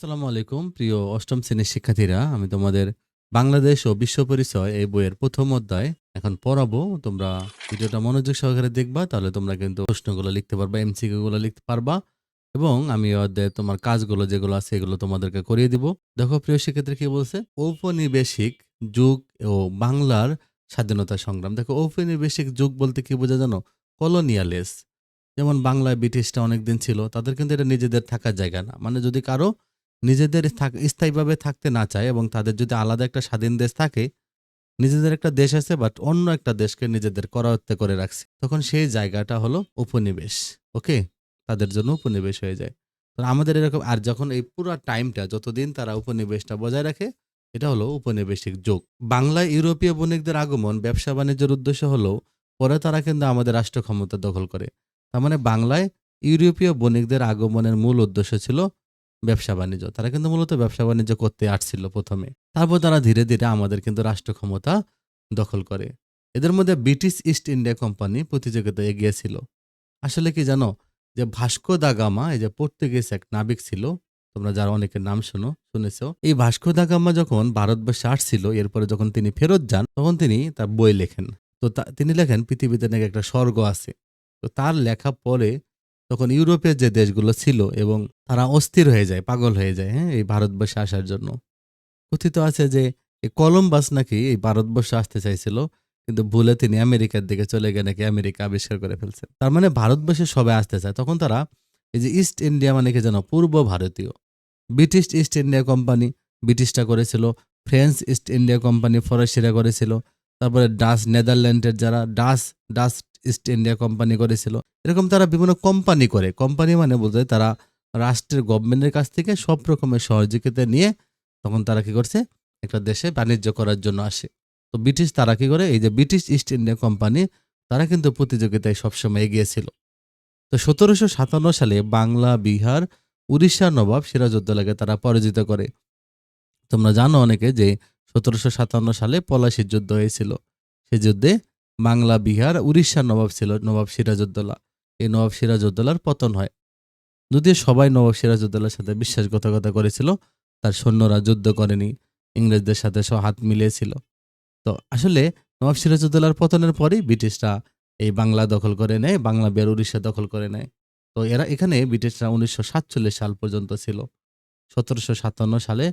আসসালামু আলাইকুম প্রিয় অষ্টম শ্রেণীর শিক্ষার্থীরা, আমি তোমাদের বাংলাদেশ ও বিশ্ব পরিচয় এই বইয়ের প্রথম অধ্যায় এখন পড়াবো। তোমরা ভিডিওটা মনোযোগ সহকারে দেখবা, তাহলে তোমরা কিন্তু প্রশ্নগুলো লিখতে পারবা, এমসিকিউ গুলো লিখতে পারবা এবং আমি এই অধ্যায়ে তোমার কাজগুলো যেগুলো আছে এগুলো তোমাদেরকে করিয়ে দিব। দেখো প্রিয় শিক্ষার্থী কি বলছে, ঔপনিবেশিক যুগ ও বাংলার স্বাধীনতা সংগ্রাম। দেখো ঔপনিবেশিক যুগ বলতে কি বোঝা জানো? কলোনিয়ালেস। যেমন বাংলায় ব্রিটিশরা অনেকদিন ছিল, তাদের কিন্তু এটা নিজেদের থাকার জায়গা না। মানে যদি কারো নিজেদের স্থায়ীভাবে থাকতে না চায় এবং তাদের যদি আলাদা একটা স্বাধীন দেশ থাকে, নিজেদের একটা দেশ আছে বাট অন্য একটা দেশকে নিজেদের করায়ত্তে করে রাখছে, তখন সেই জায়গাটা হলো উপনিবেশ। ওকে, তাদের জন্য উপনিবেশ হয়ে যায়। তো আমাদের এরকম, আর যখন এই পুরো টাইমটা যতদিন তারা উপনিবেশটা বজায় রাখে, এটা হলো উপনিবেশিক যুগ। বাংলায় ইউরোপীয় বণিকদের আগমন ব্যবসা বাণিজ্যের উদ্দেশ্য হলো, পরে তারা কিন্তু আমাদের রাষ্ট্র ক্ষমতা দখল করে। তার মানে বাংলায় ইউরোপীয় বণিকদের আগমনের মূল উদ্দেশ্য ছিল ব্যবসা বাণিজ্য। তারা কিন্তু মূলত ব্যবসা বাণিজ্য করতে আসছিল প্রথমে, তারপর তারা ধীরে ধীরে আমাদের কিন্তু রাষ্ট্র ক্ষমতা দখল করে। এদের মধ্যে ব্রিটিশ ইস্ট ইন্ডিয়া কোম্পানি প্রতিযোগিতায় এগিয়েছিল। আসলে কি জানো, যে ভাস্কো দা গামা, এই যে পর্তুগিজ এক নাবিক ছিল, তোমরা যারা অনেকের নাম শুনেছো, এই ভাস্কো দা গামা যখন ভারতবর্ষে আসছিল, এরপরে যখন তিনি ফেরত যান, তখন তিনি তার বই লেখেন। তো তিনি লেখেন পৃথিবীতে নাকি একটা স্বর্গ আছে। তো তার লেখা পরে তখন ইউরোপের যে দেশগুলো ছিল এবং তারা অস্থির হয়ে যায়, পাগল হয়ে যায়, হ্যাঁ, এই ভারতবর্ষে আসার জন্য। কথিত আছে যে এই কলম্বাস নাকি এই ভারতবর্ষে আসতে চাইছিল, কিন্তু ভুলে তিনি আমেরিকার দিকে চলে গিয়ে নাকি আমেরিকা আবিষ্কার করে ফেলছেন। তার মানে ভারতবর্ষে সবাই আসতে চায়। তখন তারা এই যে ইস্ট ইন্ডিয়া মানে কি জানো, পূর্ব ভারতীয়। ব্রিটিশ ইস্ট ইন্ডিয়া কোম্পানি ব্রিটিশটা করেছিল, ফ্রেঞ্চ ইস্ট ইন্ডিয়া কোম্পানি ফরাসিরা করেছিল, তারপরে ডাচ নেদারল্যান্ডের যারা ডাচ ইস্ট ইন্ডিয়া কোম্পানি করেছিল। এরকম তারা বিভিন্ন কোম্পানি করে। কোম্পানি মানে বলতে তারা রাষ্ট্রের গভর্নমেন্টের কাছ থেকে সব রকমের সহযোগিতা নিয়ে তখন তারা কি করছে, একটা দেশে বাণিজ্য করার জন্য আসে। তো ব্রিটিশ তারা কি করে, এই যে ব্রিটিশ ইস্ট ইন্ডিয়া কোম্পানি, তারা কিন্তু প্রতিযোগিতায় সবসময় এগিয়েছিল। তো ১৭৫৭ সালে বাংলা, বিহার, উড়িষ্যার নবাব সিরাজউদ্দৌলাকে তারা পরাজিত করে। তোমরা জানো অনেকে যে ১৭৫৭ সালে পলাশির যুদ্ধ হয়েছিল। সেই যুদ্ধে বাংলা, বিহার, উড়িষ্যার নবাব ছিল নবাব সিরাজউদ্দৌলা। এই নবাব সিরাজউদ্দৌলার পতন হয়। যদিও সবাই নবাব সিরাজউদ্দৌলার সাথে বিশ্বাসঘাতকতা করেছিল, তার সৈন্যরা যুদ্ধ করেনি, ইংরেজদের সাথে সব হাত মিলিয়েছিল। তো আসলে নবাব সিরাজউদ্দৌলার পতনের পরেই ব্রিটিশরা এই বাংলা দখল করে নেয়, বাংলা, বিহার, উড়িষ্যা দখল করে নেয়। তো এরা এখানে ব্রিটিশরা ১৯৪৭ সাল পর্যন্ত ছিল। ১৭৫৭ সালে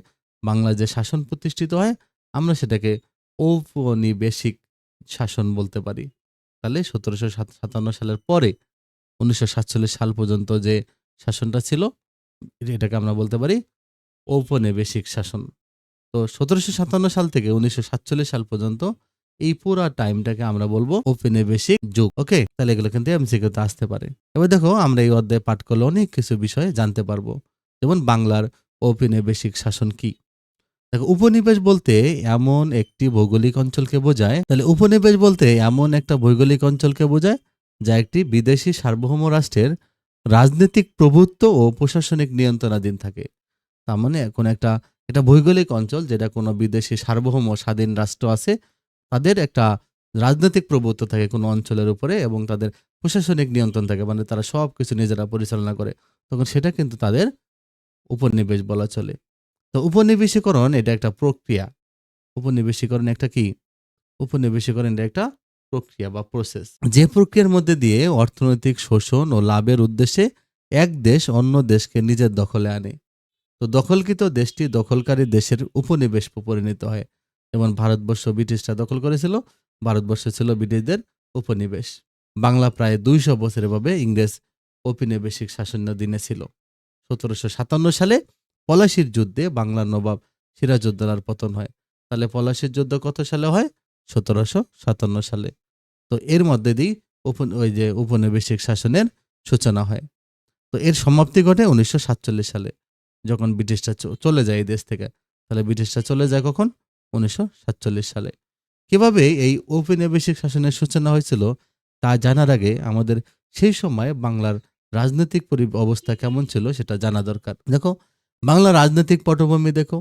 বাংলায় যে শাসন প্রতিষ্ঠিত হয়, আমরা সেটাকে ঔপনিবেশিক শাসন বলতে পারি। তাহলে ১৭৫৭ সালের পরে ১৯৪৭ সাল পর্যন্ত যে শাসনটা ছিল, এটাকে আমরা বলতে পারি ঔপনিবেশিক শাসন। তো ১৭৫৭ সাল থেকে ১৯৪৭ সাল পর্যন্ত এই পুরা টাইমটাকে আমরা বলবো ঔপনিবেশিক যুগ। ওকে, তাহলে এগুলো কিন্তু এমসিকিউতে আসতে পারে। এবার দেখো, আমরা এই অধ্যায় পাঠ করলে অনেক কিছু বিষয় জানতে পারবো। যেমন বাংলার ঔপনিবেশিক শাসন কি। দেখো, উপনিবেশ বলতে এমন একটি ভৌগোলিক অঞ্চলকে বোঝায়। তাহলে উপনিবেশ বলতে এমন একটা ভৌগোলিক অঞ্চলকে বোঝায় যা একটি বিদেশি সার্বভৌম রাষ্ট্রের রাজনৈতিক প্রভুত্ব ও প্রশাসনিক নিয়ন্ত্রণাধীন থাকে। তার মানে এখন এটা ভৌগোলিক অঞ্চল যেটা কোনো বিদেশি সার্বভৌম স্বাধীন রাষ্ট্র আছে, তাদের একটা রাজনৈতিক প্রভুত্ব থাকে কোনো অঞ্চলের উপরে এবং তাদের প্রশাসনিক নিয়ন্ত্রণ থাকে, মানে তারা সব কিছু নিজেরা পরিচালনা করে, তখন সেটা কিন্তু তাদের উপনিবেশ বলা চলে। তো উপনিবেশীকরণ এটা একটা প্রক্রিয়া। উপনিবেশীকরণ একটা কি? উপনিবেশীকরণ এটা একটা প্রক্রিয়া বা প্রসেস, যে প্রক্রিয়ার মধ্যে দিয়ে অর্থনৈতিক শোষণ ও লাভের উদ্দেশ্যে এক দেশ অন্য দেশকে নিজের দখলে আনে। তো দখলকৃত দেশটি দখলকারী দেশের উপনিবেশ পরিণত হয়। যেমন ভারতবর্ষ ব্রিটিশরা দখল করেছিল, ভারতবর্ষ ছিল ব্রিটিশদের উপনিবেশ। বাংলা প্রায় ২০০ বছর এভাবে ইংরেজ ঔপনিবেশিক শাসনাধীনে ছিল। ১৭৫৭ সালে পলাশির যুদ্ধে বাংলার নবাব সিরাজউদ্দৌলার পতন হয়। তাহলে পলাশির যুদ্ধ কত সালে হয়? ১৭৫৭ সালে। তো এর মধ্যে দিয়ে ওই যে উপনিবেশিক শাসনের সূচনা হয়। তো এর সমাপ্তি ঘটে ১৯৪৭ সালে, যখন ব্রিটিশরা চলে যায় এই দেশ থেকে। তাহলে ব্রিটিশরা চলে যায় কখন? ১৯৪৭ সালে। কিভাবে এই ঔপনিবেশিক শাসনের সূচনা হয়েছিল তা জানার আগে আমাদের সেই সময় বাংলার রাজনৈতিক অবস্থা কেমন ছিল সেটা জানা দরকার। দেখো, বাংলার রাজনৈতিক পটভূমি দেখো।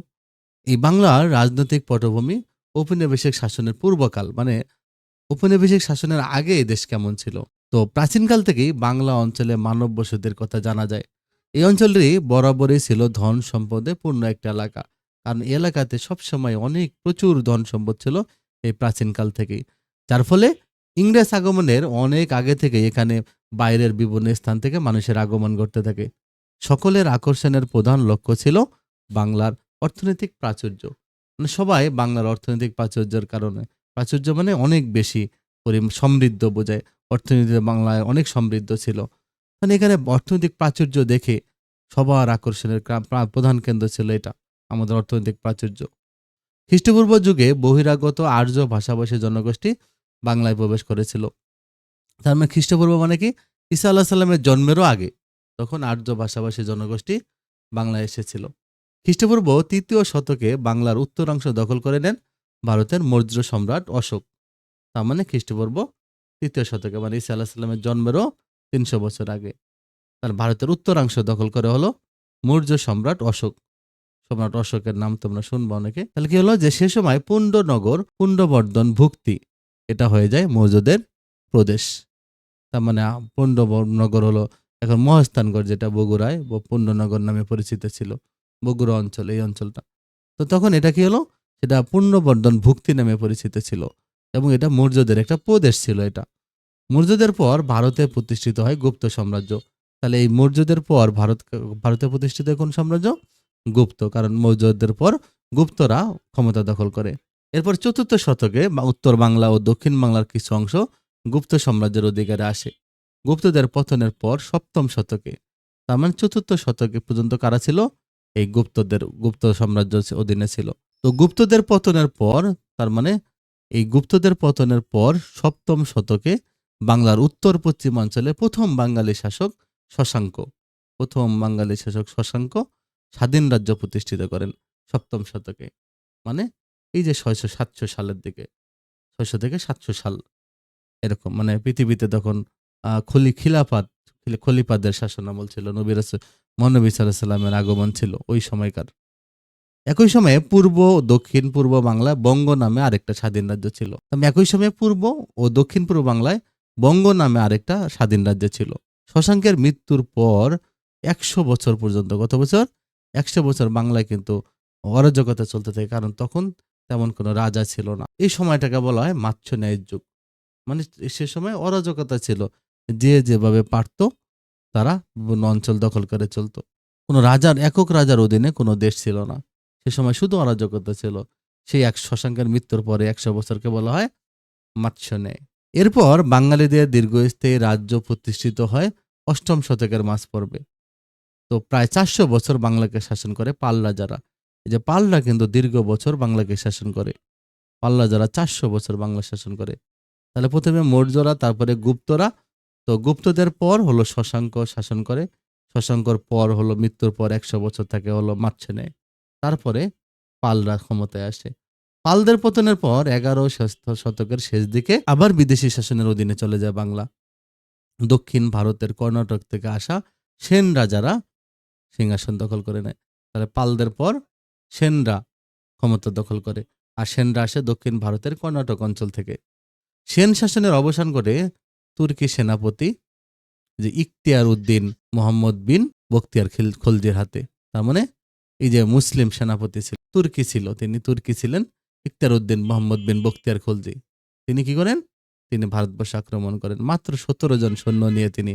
এই বাংলার রাজনৈতিক পটভূমি ঔপনিবেশিক শাসনের পূর্বকাল, মানে ঔপনিবেশিক শাসনের আগে এই দেশ কেমন ছিল। তো প্রাচীনকাল থেকেই বাংলা অঞ্চলে মানব বসতির কথা জানা যায়। এই অঞ্চলটি বরাবরই ছিল ধন সম্পদে পূর্ণ একটা এলাকা, কারণ এই এলাকাতে সবসময় অনেক প্রচুর ধন সম্পদ ছিল এই প্রাচীনকাল থেকেই। যার ফলে ইংরেজ আগমনের অনেক আগে থেকে এখানে বাইরের বিভিন্ন স্থান থেকে মানুষের আগমন ঘটতে থাকে। সকলের আকর্ষণের প্রধান লক্ষ্য ছিল বাংলার অর্থনৈতিক প্রাচুর্য। মানে সবাই বাংলার অর্থনৈতিক প্রাচুর্যের কারণে, প্রাচুর্য মানে অনেক বেশি সমৃদ্ধ বোঝায়, অর্থনীতিতে বাংলায় অনেক সমৃদ্ধ ছিল। মানে এখানে অর্থনৈতিক প্রাচুর্য দেখে সবার আকর্ষণের প্রধান কেন্দ্র ছিল এটা, আমাদের অর্থনৈতিক প্রাচুর্য। খ্রিস্টপূর্ব যুগে বহিরাগত আর্য ভাষাভাষী জনগোষ্ঠী বাংলায় প্রবেশ করেছিল। তার মানে খ্রিস্টপূর্ব মানে কি, ঈসা আল্লাহ সাল্লামের জন্মেরও আগে তখন আর্য ভাষাভাষী জনগোষ্ঠী বাংলায় এসেছিল। খ্রিস্টপূর্ব ৩য় শতকে বাংলার উত্তরাংশ দখল করে নেন ভারতের মৌর্য সম্রাট অশোক। তার মানে খ্রিস্টপূর্ব ৩য় শতকে, মানে ঈসা আল্লাহ সাল্লামের জন্মেরও ৩০০ বছর আগে তার ভারতের উত্তরাংশ দখল করে হলো মৌর্য সম্রাট অশোক। সম্রাট অশোকের নাম তোমরা শুনবো অনেকে। তাহলে কি হলো যে সে সময় পুণ্ডনগর, পুণ্ডবর্ধন ভুক্তি এটা হয়ে যায় মৌর্যদের প্রদেশ। তার মানে পুণ্ডনগর হলো এখন মহাস্থানগড়, যেটা বগুড়ায় পুণ্ডনগর নামে পরিচিত ছিল, বগুড়া অঞ্চল এই অঞ্চলটা। তো তখন এটা কি হলো, সেটা পুণ্ডবর্ধন ভুক্তি নামে পরিচিত ছিল এবং এটা মৌর্যদের একটা প্রদেশ ছিল। এটা মৌর্যদের পর ভারতে প্রতিষ্ঠিত হয় গুপ্ত সাম্রাজ্য। তাহলে এই মৌর্যদের পর ভারতে প্রতিষ্ঠিত কোন সাম্রাজ্য? গুপ্ত, কারণ মৌর্যদের পর গুপ্তরা ক্ষমতা দখল করে। এরপর ৪র্থ শতকে উত্তর বাংলা ও দক্ষিণ বাংলার কিছু অংশ গুপ্ত সাম্রাজ্যের অধিকারে আসে। গুপ্তদের পতনের পর ৭ম শতকে, তার মানে ৪র্থ শতকে পর্যন্ত কারা ছিল? এই গুপ্ত সাম্রাজ্য অধীনে ছিল। তো গুপ্তদের পতনের পর, তার মানে এই গুপ্তদের পতনের পর ৭ম শতকে বাংলার উত্তর পশ্চিমাঞ্চলে প্রথম বাঙালি শাসক শশাঙ্ক স্বাধীন রাজ্য প্রতিষ্ঠিত করেন ৭ম শতকে। মানে এই যে ৬০০-৭০০ সালের দিকে, ৬০০ থেকে ৭০০ সাল এরকম, মানে পৃথিবীতে তখন খলিফাদের শাসন আমল ছিল, মহানবী সাল্লাল্লাহু আলাইহি সাল্লামের আগমন ছিল ওই সময়কার। একই সময়ে পূর্ব ও দক্ষিণ পূর্ব বাংলায় বঙ্গ নামে আরেকটা স্বাধীন রাজ্য ছিল। একই সময়ে পূর্ব ও দক্ষিণ পূর্ব বাংলায় বঙ্গ নামে আরেকটা স্বাধীন রাজ্য ছিল। শশাঙ্কের মৃত্যুর পর ১০০ বছর পর্যন্ত, কত বছর? ১০০ বছর বাংলায় কিন্তু অরাজকতা চলতে থাকে, কারণ তখন তেমন কোনো রাজা ছিল না। এই সময়টাকে বলা হয় মাচ্ছ ন্যায়ের যুগ। মানে সে সময় অরাজকতা ছিল, যে যেভাবে পারত তারা বিভিন্ন অঞ্চল দখল করে চলতো। কোনো একক রাজার অধীনে কোনো দেশ ছিল না, সে সময় শুধু অরাজকতা ছিল। সেই শশাঙ্কের মৃত্যুর পরে ১০০ বছরকে বলা হয় মাৎস্য ন্যায়। এরপর বাঙালিদের দীর্ঘস্থায়ী রাজ্য প্রতিষ্ঠিত হয় ৮ম শতকের মাঝ পর্বে। তো প্রায় ৪০০ বছর বাংলাকে শাসন করে পাল রাজারা। এই যে পালরা কিন্তু দীর্ঘ বছর বাংলাকে শাসন করে, পাল রাজারা ৪০০ বছর বাংলা শাসন করে। তাহলে প্রথমে মৌর্যরা, তারপরে গুপ্তরা। তো গুপ্তদের পর হলো শশাঙ্ক শাসন করে, শশাঙ্কর পর হলো মৃত্যুর পর ১০০ বছর থাকে হলো মাৎস্য ন্যায়। তারপরে পালরা ক্ষমতায় আসে। পালদের পতনের পর ১১ শতকের শেষ দিকে আবার বিদেশি শাসনের অধীনে চলে যায় বাংলা। দক্ষিণ ভারতের কর্ণাটক থেকে আসা সেন রাজারা সিংহাসন দখল করে নেয়। তাহলে পালদের পর সেনরা ক্ষমতা দখল করে, আর সেনরা আসে দক্ষিণ ভারতের কর্ণাটক অঞ্চল থেকে। সেন শাসনের অবসান ঘটে তুর্কি সেনাপতি যে ইখতিয়ার উদ্দিন মোহাম্মদ বিন বখতিয়ার খলজির হাতে। তার মানে এই যে মুসলিম সেনাপতি ছিল, তিনি তুর্কি ছিলেন। ইখতিয়ার উদ্দিন মোহাম্মদ বিন বখতিয়ার খলজি, তিনি কি করেন? তিনি ভারতবর্ষ আক্রমণ করেন। মাত্র ১৭ জন সৈন্য নিয়ে তিনি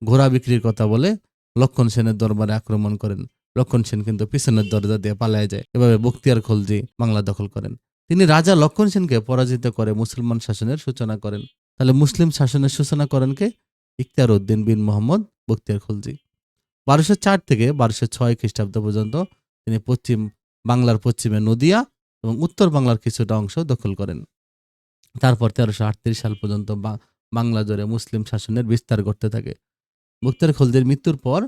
ঘোড়া বিক্রির কথা বলে লক্ষণ সেনের দরবারে আক্রমণ করেন। লক্ষণ সেন কিন্তু পিছনের দরজা দিয়ে পালায় যায়। এভাবে বখতিয়ার খলজি বাংলা দখল করেন। তিনি রাজা লক্ষণ সেনকে পরাজিত করে মুসলমান শাসনের সূচনা করেন। তাহলে মুসলিম শাসনের সূচনা করেন কে? ইখতিয়ার উদ্দিন বিন মোহাম্মদ বখতিয়ার খলজি। ১২০৪ থেকে ১২০৬ খ্রিস্টাব্দ পর্যন্ত তিনি বাংলার পশ্চিমে নদিয়া এবং উত্তর বাংলার কিছুটা অংশ দখল করেন। তারপর ১৩৩৮ সাল পর্যন্ত বাংলা জুড়ে মুসলিম শাসনের বিস্তার ঘটতে থাকে। বখতিয়ার খলজির মৃত্যুর পর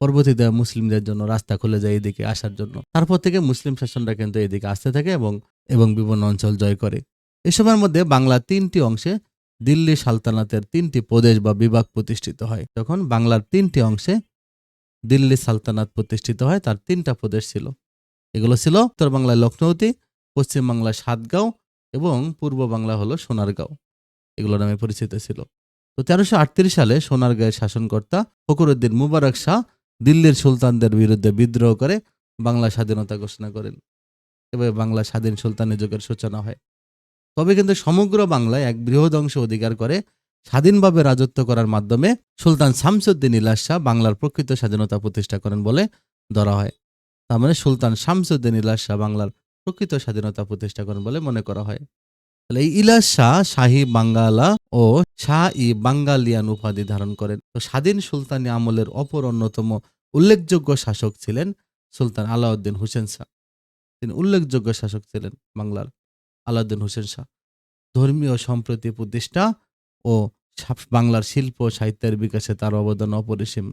পরবর্তীতে মুসলিমদের জন্য রাস্তা খুলে যায় এদিকে আসার জন্য। তারপর থেকে মুসলিম শাসনরা কিন্তু এদিকে আসতে থাকে এবং বিভিন্ন অঞ্চল জয় করে। এ সময়ের মধ্যে বাংলার ৩টি অংশে দিল্লি সালতানাতের ৩টি প্রদেশ বা বিভাগ প্রতিষ্ঠিত হয়। যখন বাংলার ৩টি অংশে দিল্লি সালতানাত প্রতিষ্ঠিত হয়, তার ৩টা প্রদেশ ছিল। এগুলো ছিল উত্তর বাংলায় লখনৌতি, পশ্চিম বাংলায় সাতগাঁও এবং পূর্ব বাংলা হলো সোনারগাঁও, এগুলো নামে পরিচিত ছিল। তো ১৩৩৮ সালে সোনারগাঁয়ের শাসনকর্তা ফখরুদ্দিন মুবারক শাহ দিল্লির সুলতানদের বিরুদ্ধে বিদ্রোহ করে বাংলা স্বাধীনতা ঘোষণা করেন। এভাবে বাংলা স্বাধীন সুলতানি যুগের সূচনা হয়। তবে কিন্তু সমগ্র বাংলায় এক বৃহৎ অংশ অধিকার করে স্বাধীনভাবে রাজত্ব করার মাধ্যমে সুলতান শামসুদ্দীন ইলিয়াস শাহ বাংলার প্রকৃত স্বাধীনতা প্রতিষ্ঠা করেন বলে ধরা হয়। তার মানে সুলতান শামসুদ্দীন ইলিয়াস শাহ বাংলার প্রকৃত স্বাধীনতা প্রতিষ্ঠা করেন বলে মনে করা হয়। তাহলে এই ইলিয়াস শাহ শাহী বাঙ্গালা ও শাহ-ই বাঙ্গালিয়ান উপাধি ধারণ করেন। তো স্বাধীন সুলতানি আমলের অপর অন্যতম উল্লেখযোগ্য শাসক ছিলেন সুলতান আলাউদ্দিন হোসেন শাহ। তিনি উল্লেখযোগ্য শাসক ছিলেন বাংলার, আলাউদ্দিন হোসেন শাহ। ধর্মীয় সম্প্রীতি প্রতিষ্ঠা ও বাংলার শিল্প ও সাহিত্যের বিকাশে তার অবদান অপরিসীম।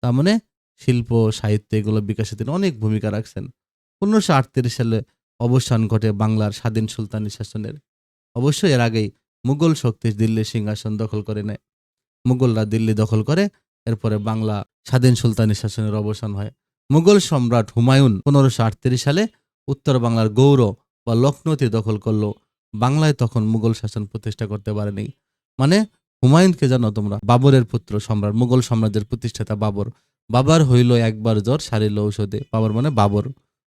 তার মানে শিল্প সাহিত্য এগুলো বিকাশে তিনি অনেক ভূমিকা রাখছেন। 1538 সালে অবসান ঘটে বাংলার স্বাধীন সুলতানি শাসনের। অবশ্যই এর আগেই মুঘল শক্তি দিল্লির সিংহাসন দখল করে নেয়। মুঘলরা দিল্লি দখল করে, এরপরে বাংলা স্বাধীন সুলতানি শাসনের অবসান হয়। মুঘল সম্রাট হুমায়ুন 1538 সালে উত্তর বাংলার গৌড় বা লখনৌতি দখল করলো। বাংলায় তখন মুঘল শাসন প্রতিষ্ঠা করতে পারেনি। মানে হুমায়ুনকে জানো তোমরা, বাবরের পুত্র সম্রাট, মুঘল সাম্রাজ্যের প্রতিষ্ঠাতা বাবর। বাবার হইল একবার জ্বর সারিল ঔষধে। বাবর মানে বাবর,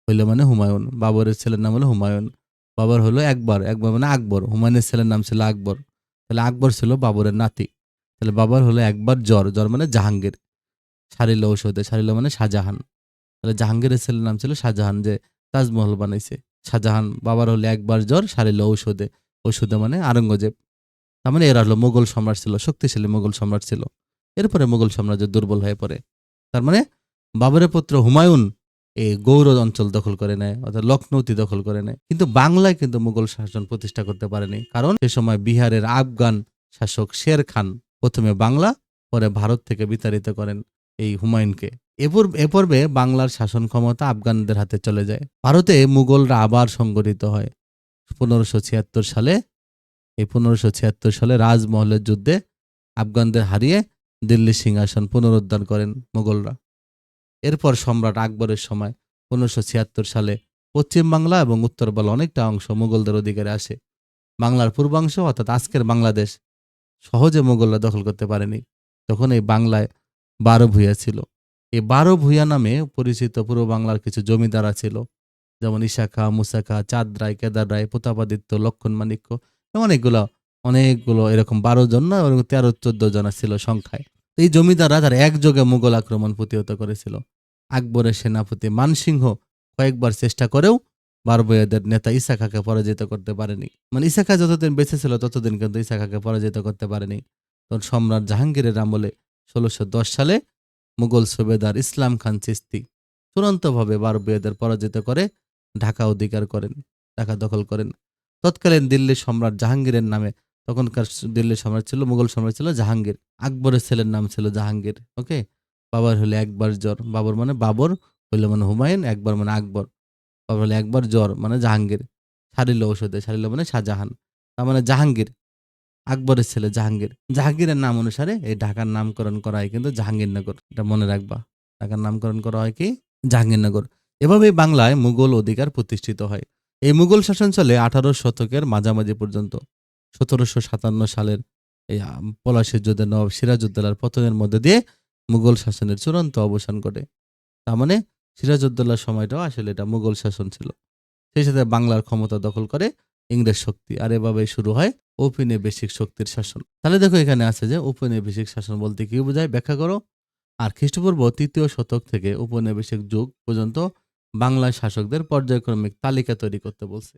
হইল মানে হুমায়ুন। বাবরের ছেলের নাম হলো হুমায়ুন। বাবার হলো একবার, একবার মানে আকবর। হুমায়ুনের ছেলের নাম ছিল আকবর। তাহলে আকবর ছিল বাবরের নাতি। তাহলে বাবার হলো একবার জ্বর, জ্বর মানে জাহাঙ্গীর। সারিল ঔষধে, সারিল মানে শাহজাহান। তাহলে জাহাঙ্গীরের ছেলের নাম ছিল শাহজাহান, যে তাজমহল বানাইছে। শাহজাহান বাবার হলো একবার জ্বর সারিল ঔষধে। ঔষধে মানে আরঙ্গজেব। তার মানে এরা হলো মুঘল সম্রাট ছিল, শক্তিশালী মুঘল সম্রাট ছিল। এরপরে মুঘল সাম্রাজ্য দুর্বল হয়ে পড়ে। তার মানে বাবরের পুত্র হুমায়ুন এই গৌড় অঞ্চল দখল করে নেয়, অর্থাৎ লখনৌতি দখল করে নেয়। কিন্তু বাংলায় কিন্তু মুঘল শাসন প্রতিষ্ঠা করতে পারেনি, কারণ সে সময় বিহারের আফগান শাসক শের খান প্রথমে বাংলা, পরে ভারত থেকে বিতাড়িত করেন এই হুমায়ুনকে। এ পর্বে বাংলার শাসন ক্ষমতা আফগানদের হাতে চলে যায়। ভারতে মুঘলরা আবার সংগঠিত হয় 1576 সালে। এই 1576 সালে রাজমহলের যুদ্ধে আফগানদের হারিয়ে দিল্লি সিংহাসন পুনরুদ্ধার করেন মুঘলরা। এরপর সম্রাট আকবরের সময় 1576 সালে পশ্চিম বাংলা এবং উত্তর বাংলা অনেকটা অংশ মুঘলদের অধিকারে আসে। বাংলার পূর্বাংশ অর্থাৎ আজকের বাংলাদেশ সহজে মুঘলরা দখল করতে পারেনি। তখন এই বাংলায় 12 ভূঁইয়া ছিল। এই 12 ভূঁইয়া নামে পরিচিত পূর্ব বাংলার কিছু জমিদারা ছিল, যেমন ঈশা খা, মুসা খা, চাঁদ রায়, কেদার রায়, প্রতাপাদিত্য, লক্ষণ মাণিক্য, অনেকগুলো অনেকগুলো এরকম 12 জন না, 13-14 জন ছিল সংখ্যায়। এই জমিদাররা তারা একযোগে মুঘল আক্রমণ প্রতিহত করেছিল। আকবরের সেনাপতি মানসিংহ কয়েকবার চেষ্টা করেও বারবইয়াদের নেতা ঈসা খাঁকে পরাজিত করতে পারেনি। মানে ঈসা খাঁ যতদিন বেঁচে ছিল ততদিন কিন্তু ঈসা খাঁকে পরাজিত করতে পারেনি। তখন সম্রাট জাহাঙ্গীরের আমলে 1610 সালে মুঘল সুবেদার ইসলাম খান চিস্তি চূড়ান্তভাবে বারবইয়াদের পরাজিত করে ঢাকা অধিকার করেন, ঢাকা দখল করেন। তৎকালীন দিল্লির সম্রাট জাহাঙ্গীরের নামে, তখনকার দিল্লির সম্রাট ছিল, মুঘল সম্রাট ছিল জাহাঙ্গীর। আকবরের ছেলের নাম ছিল জাহাঙ্গীর। ওকে, বাবার হলে একবার জ্বর, বাবর মানে বাবর, হইল মানে হুমায়ুন, একবার মানে আকবর। বাবার হলে একবার জ্বর মানে জাহাঙ্গীর, সারিল ঔষধে, সারিল মানে শাহজাহান। তার মানে জাহাঙ্গীর, আকবরের ছেলে জাহাঙ্গীর। জাহাঙ্গীরের নাম অনুসারে এই ঢাকার নামকরণ করা হয় কিন্তু জাহাঙ্গীরনগর। এটা মনে রাখবা, ঢাকার নামকরণ করা হয় কি জাহাঙ্গীরনগর। এভাবেই বাংলায় মুঘল অধিকার প্রতিষ্ঠিত হয়। এই মুঘল শাসন চলে 18 শতকের মাঝামাঝি পর্যন্ত। 1757 সালের এই পলাশীর যুদ্ধে নবাব সিরাজউদ্দৌলার পতনের মধ্যে দিয়ে মুঘল শাসনের চূড়ান্ত অবসান ঘটে। তার মানে সিরাজউদ্দৌলার সময়টাও আসলে এটা মুঘল শাসন ছিল। সেই সাথে বাংলার ক্ষমতা দখল করে ইংরেজ শক্তি। আর এভাবে শুরু হয় ঔপনিবেশিক শক্তির শাসন। তাহলে দেখো এখানে আছে যে ঔপনিবেশিক শাসন বলতে কি বোঝায়, ব্যাখ্যা করো। আর খ্রিস্টপূর্ব 3য় শতক থেকে ঔপনিবেশিক যুগ পর্যন্ত বাংলার শাসকদের পর্যায়ক্রমিক তালিকা তৈরি করতে বলছে।